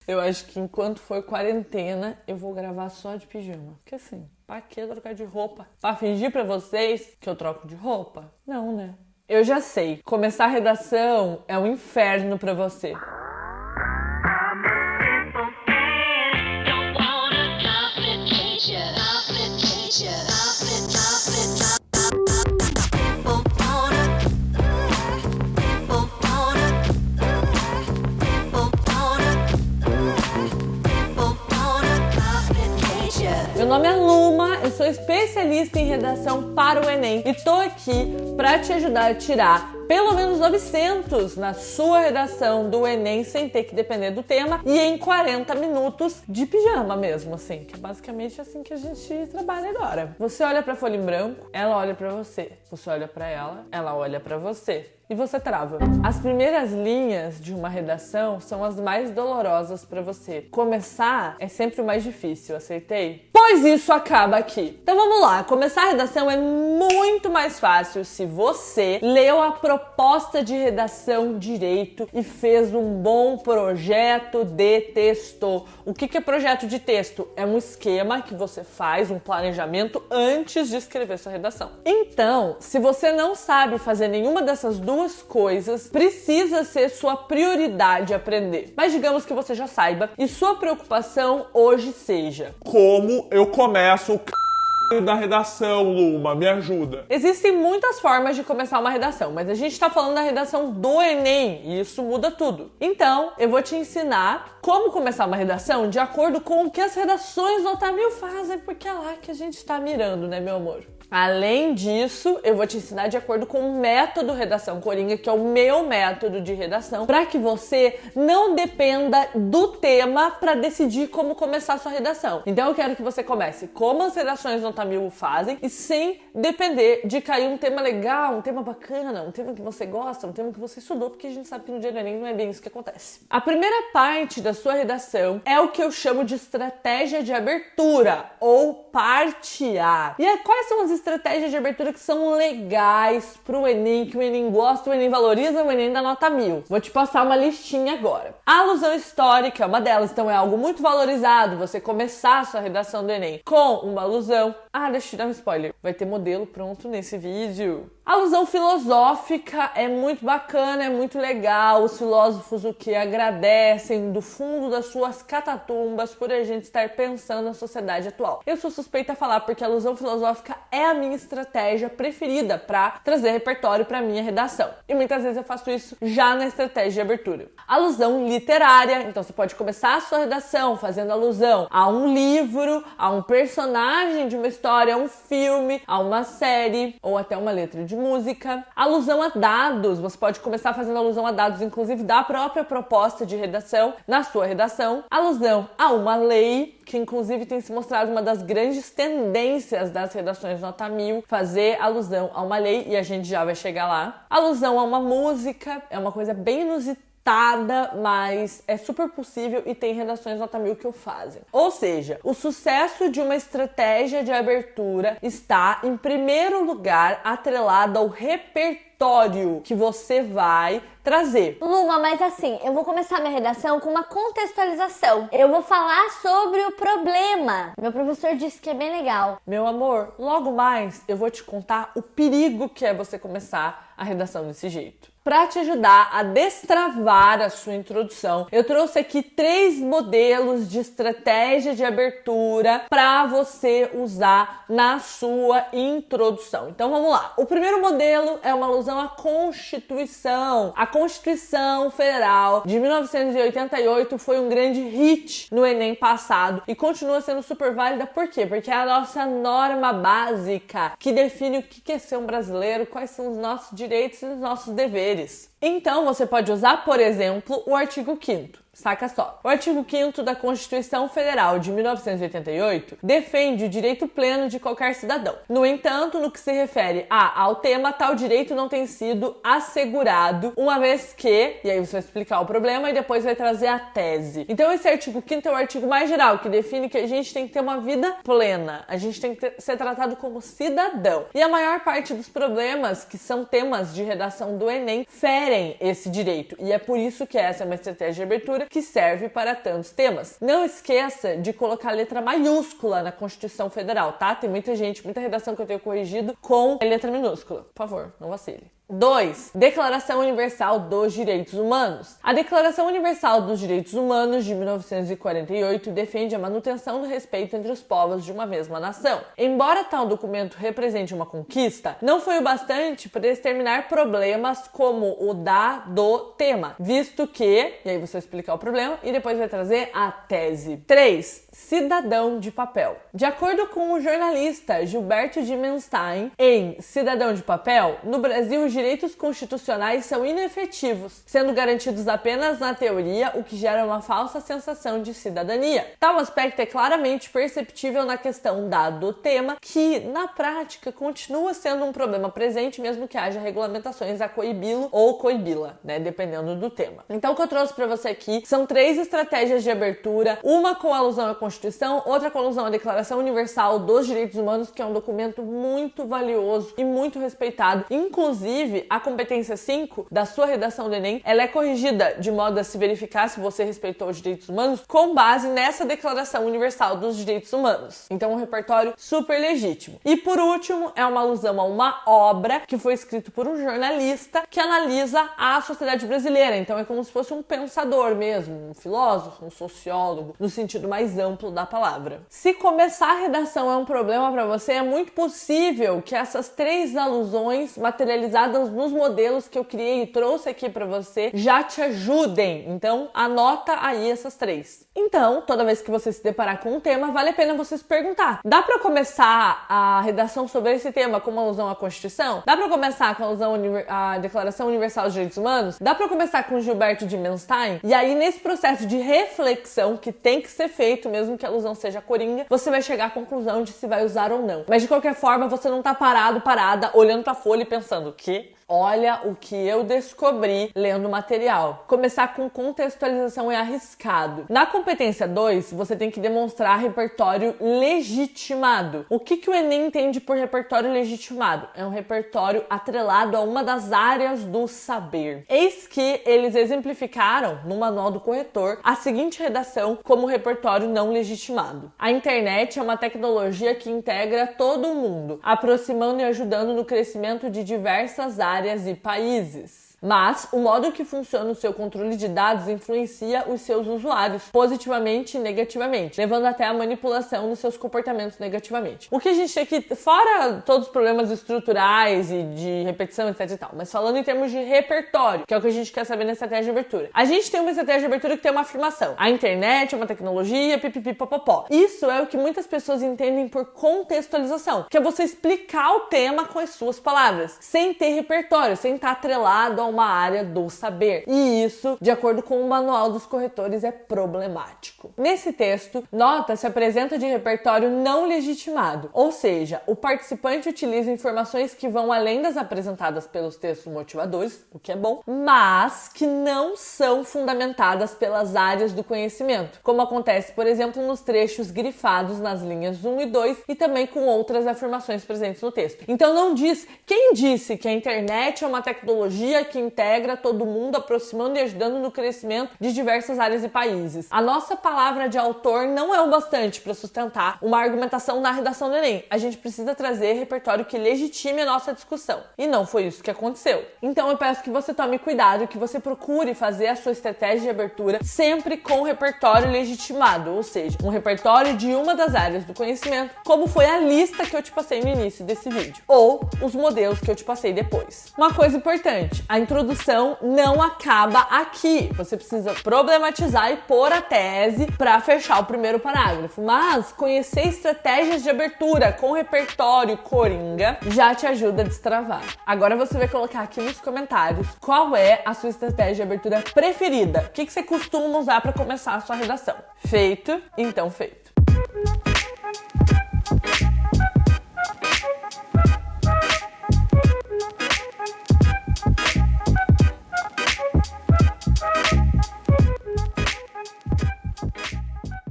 Eu acho que enquanto for quarentena, eu vou gravar só de pijama. Porque assim, pra que trocar de roupa? Pra fingir pra vocês que eu troco de roupa? Não, né? Eu já sei, começar a redação é um inferno pra você. Meu nome é Luma, eu sou especialista em redação para o Enem e tô aqui para te ajudar a tirar pelo menos 900 na sua redação do Enem sem ter que depender do tema e em 40 minutos de pijama mesmo, assim, que é basicamente assim que a gente trabalha agora. Você olha pra folha em branco, ela olha pra você. Você olha pra ela, ela olha pra você. E você trava. As primeiras linhas de uma redação são as mais dolorosas pra você. Começar é sempre o mais difícil, aceitei? Pois isso acaba aqui. Então vamos lá, começar a redação é muito mais fácil se você leu a proposta de redação direito e fez um bom projeto de texto. O que é projeto de texto? É um esquema que você faz, um planejamento antes de escrever sua redação. Então, se você não sabe fazer nenhuma dessas duas coisas, precisa ser sua prioridade aprender. Mas digamos que você já saiba e sua preocupação hoje seja: como eu começo o da redação, Luma? Me ajuda. Existem muitas formas de começar uma redação, mas a gente tá falando da redação do Enem e isso muda tudo. Então, eu vou te ensinar como começar uma redação de acordo com o que as redações Nota 1000 fazem, porque é lá que a gente tá mirando, né, meu amor? Além disso, eu vou te ensinar de acordo com o método Redação Coringa, que é o meu método de redação, para que você não dependa do tema para decidir como começar a sua redação. Então eu quero que você comece como as redações Nota 1000 fazem e sem depender de cair um tema legal, um tema bacana, um tema que você gosta, um tema que você estudou, porque a gente sabe que no dia do Enem não é bem isso que acontece. A primeira parte da sua redação é o que eu chamo de estratégia de abertura ou parte A. E quais são as estratégias de abertura que são legais pro Enem, que o Enem gosta, o Enem valoriza, o Enem da Nota 1000? Vou te passar uma listinha agora. A alusão histórica é uma delas, então é algo muito valorizado você começar a sua redação do Enem com uma alusão. Deixa eu te dar um spoiler, vai ter modelo pronto nesse vídeo. A alusão filosófica é muito bacana, é muito legal. Os filósofos o que agradecem do fundo das suas catatumbas por a gente estar pensando na sociedade atual. Eu sou suspeita a falar porque a alusão filosófica é a minha estratégia preferida para trazer repertório para minha redação. E muitas vezes eu faço isso já na estratégia de abertura. Alusão literária, então você pode começar a sua redação fazendo alusão a um livro, a um personagem de uma história, a um filme, a uma série ou até uma letra de música. Alusão a dados, você pode começar fazendo alusão a dados, inclusive da própria proposta de redação, na sua redação. Alusão a uma lei, que inclusive tem se mostrado uma das grandes tendências das redações Nota 1000, fazer alusão a uma lei, e a gente já vai chegar lá. Alusão a uma música, é uma coisa bem inusitada, mas é super possível e tem redações Nota 1000 que o fazem. Ou seja, o sucesso de uma estratégia de abertura está, em primeiro lugar, atrelado ao repertório que você vai trazer. Luma, mas assim, eu vou começar minha redação com uma contextualização. Eu vou falar sobre o problema. Meu professor disse que é bem legal. Meu amor, logo mais eu vou te contar o perigo que é você começar a redação desse jeito. Para te ajudar a destravar a sua introdução, eu trouxe aqui 3 modelos de estratégia de abertura para você usar na sua introdução. Então vamos lá. O primeiro modelo é uma alusão à Constituição. A Constituição Federal de 1988 foi um grande hit no Enem passado e continua sendo super válida. Por quê? Porque é a nossa norma básica que define o que é ser um brasileiro, quais são os nossos direitos e os nossos deveres. Então, você pode usar, por exemplo, o artigo 5º. Saca só. O artigo 5º da Constituição Federal de 1988 defende o direito pleno de qualquer cidadão. No entanto, no que se refere ao tema, tal direito não tem sido assegurado, uma vez que, e aí você vai explicar o problema e depois vai trazer a tese. Então esse artigo 5º é o artigo mais geral, que define que a gente tem que ter uma vida plena, a gente tem que ser tratado como cidadão. E a maior parte dos problemas, que são temas de redação do Enem, ferem querem esse direito. E é por isso que essa é uma estratégia de abertura que serve para tantos temas. Não esqueça de colocar letra maiúscula na Constituição Federal, tá? Tem muita redação que eu tenho corrigido com letra minúscula. Por favor, não vacile. 2. Declaração Universal dos Direitos Humanos. A Declaração Universal dos Direitos Humanos de 1948 defende a manutenção do respeito entre os povos de uma mesma nação. Embora tal documento represente uma conquista, não foi o bastante para exterminar problemas como o do tema, visto que, e aí você vai explicar o problema e depois vai trazer a tese. 3. Cidadão de papel. De acordo com o jornalista Gilberto Dimenstein, em Cidadão de Papel, no Brasil os direitos constitucionais são inefetivos, sendo garantidos apenas na teoria, o que gera uma falsa sensação de cidadania. Tal aspecto é claramente perceptível na questão do tema, que, na prática, continua sendo um problema presente, mesmo que haja regulamentações a coibi-lo ou coibi-la, né, dependendo do tema. Então, o que eu trouxe para você aqui são 3 estratégias de abertura, uma com alusão à Constituição, outra com alusão à Declaração Universal dos Direitos Humanos, que é um documento muito valioso e muito respeitado. Inclusive, a competência 5 da sua redação do Enem, ela é corrigida de modo a se verificar se você respeitou os direitos humanos com base nessa Declaração Universal dos Direitos Humanos. Então, um repertório super legítimo. E por último, é uma alusão a uma obra que foi escrita por um jornalista que analisa a sociedade brasileira. Então, é como se fosse um pensador mesmo, um filósofo, um sociólogo, no sentido mais amplo da palavra. Se começar a redação é um problema para você, é muito possível que essas 3 alusões materializadas nos modelos que eu criei e trouxe aqui para você já te ajudem. Então, anota aí essas 3. Então, toda vez que você se deparar com um tema, vale a pena você se perguntar: dá para começar a redação sobre esse tema com uma alusão à Constituição? Dá para começar com a alusão à Declaração Universal dos Direitos Humanos? Dá para começar com Gilberto Dimenstein? E aí, nesse processo de reflexão que tem que ser feito, mesmo que a alusão seja coringa, você vai chegar à conclusão de se vai usar ou não. Mas de qualquer forma, você não tá parada, olhando pra folha e pensando: que? Olha o que eu descobri lendo o material. Começar com contextualização é arriscado. Na competência 2, você tem que demonstrar repertório legitimado. O que o Enem entende por repertório legitimado? É um repertório atrelado a uma das áreas do saber. Eis que eles exemplificaram, no manual do corretor, a seguinte redação como repertório não legitimado. A internet é uma tecnologia que integra todo mundo, aproximando e ajudando no crescimento de diversas áreas e países. Mas o modo que funciona o seu controle de dados influencia os seus usuários positivamente e negativamente, levando até a manipulação dos seus comportamentos negativamente. O que a gente tem aqui, fora todos os problemas estruturais e de repetição, etc e tal, mas falando em termos de repertório, que é o que a gente quer saber na estratégia de abertura. A gente tem uma estratégia de abertura que tem uma afirmação: a internet é uma tecnologia, pipipipopopó. Isso é o que muitas pessoas entendem por contextualização, que é você explicar o tema com as suas palavras, sem ter repertório, sem estar atrelado a uma área do saber. E isso, de acordo com o manual dos corretores, é problemático. Nesse texto, nota se apresenta de repertório não legitimado, ou seja, o participante utiliza informações que vão além das apresentadas pelos textos motivadores, o que é bom, mas que não são fundamentadas pelas áreas do conhecimento, como acontece, por exemplo, nos trechos grifados nas linhas 1 e 2 e também com outras afirmações presentes no texto. Então não diz: quem disse que a internet é uma tecnologia que integra todo mundo, aproximando e ajudando no crescimento de diversas áreas e países. A nossa palavra de autor não é o bastante para sustentar uma argumentação na redação do Enem. A gente precisa trazer repertório que legitime a nossa discussão. E não foi isso que aconteceu. Então eu peço que você tome cuidado, que você procure fazer a sua estratégia de abertura sempre com repertório legitimado, ou seja, um repertório de uma das áreas do conhecimento, como foi a lista que eu te passei no início desse vídeo, ou os modelos que eu te passei depois. Uma coisa importante: a introdução não acaba aqui. Você precisa problematizar e pôr a tese para fechar o primeiro parágrafo. Mas conhecer estratégias de abertura com repertório coringa já te ajuda a destravar. Agora você vai colocar aqui nos comentários qual é a sua estratégia de abertura preferida. O que você costuma usar para começar a sua redação? Feito? Então feito.